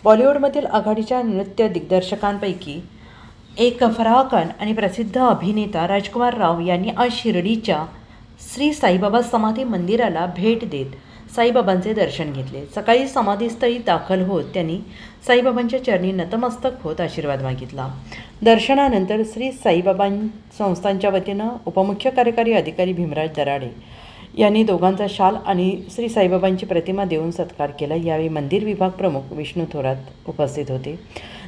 बॉलिवूडमधील आघाडीच्या नृत्य दिग्दर्शकांपैकी एक फराह खान आणि प्रसिद्ध अभिनेता राजकुमार राव यांनी आज शिर्डीच्या श्री साईबाबा समाधी मंदिराला भेट देत साईबाबांचे दर्शन घेतले। सकाळी समाधीस्थळी दाखल होत त्यांनी साईबाबांच्या चरणी नतमस्तक होत आशीर्वाद मागितला। दर्शनानंतर श्री साईबाबा संस्थांच्या वतीनं उपमुख्य कार्यकारी अधिकारी भीमराज दराडे यांनी दोघांचा शाल आणि श्री साईबाबांची प्रतिमा देऊन सत्कार केला। यावेळी मंदिर विभाग प्रमुख विष्णू थोरात उपस्थित होते।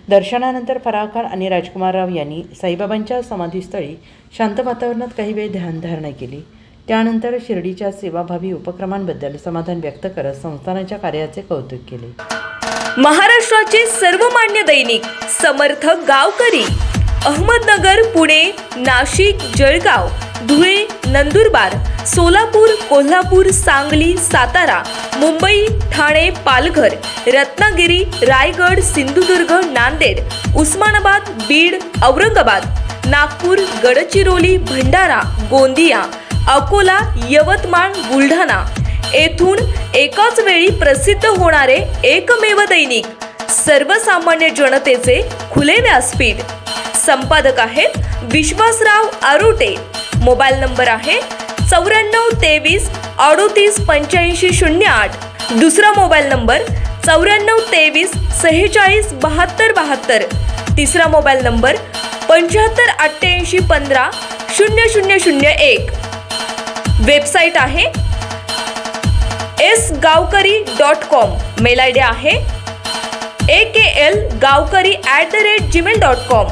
दर्शनानंतर फराह खान आणि राजकुमार राव यांनी साईबाबांच्या समाधीस्थळी शांत वातावरणात काही वेळ ध्यानधारणा केली। त्यानंतर शिर्डीच्या सेवाभावी उपक्रमांबद्दल समाधान व्यक्त करत संस्थानाच्या कार्याचे कौतुक केले। महाराष्ट्राचे सर्वमान्य दैनिक समर्थ गावकरी अहमदनगर, पुणे, नाशिक, जळगाव, धुळे, नंदुरबार, सोलापूर, कोल्हापूर, सांगली, सातारा, मुंबई, ठाणे, पालघर, रत्नागिरी, रायगड, सिंधुदुर्ग, नांदेड, उस्मानाबाद, बीड, औरंगाबाद, नागपूर, गडचिरोली, भंडारा, गोंदिया, अकोला, यवतमाळ, बुलढाणा येथून एकाच वेळी प्रसिद्ध होणारे एकमेव दैनिक सर्वसामान्य जनतेचे खुले व्यासपीठ। संपादक आहेत विश्वासराव आरोटे। मोबाईल नंबर आहे 9423 38 85 08। दुसरा मोबाईल नंबर 9423 46 72 72। तिसरा मोबाईल नंबर 75 88 15 0001। वेबसाईट आहे sgavkari.com। मेल आयडी आहे aklgavkari@gmail.com।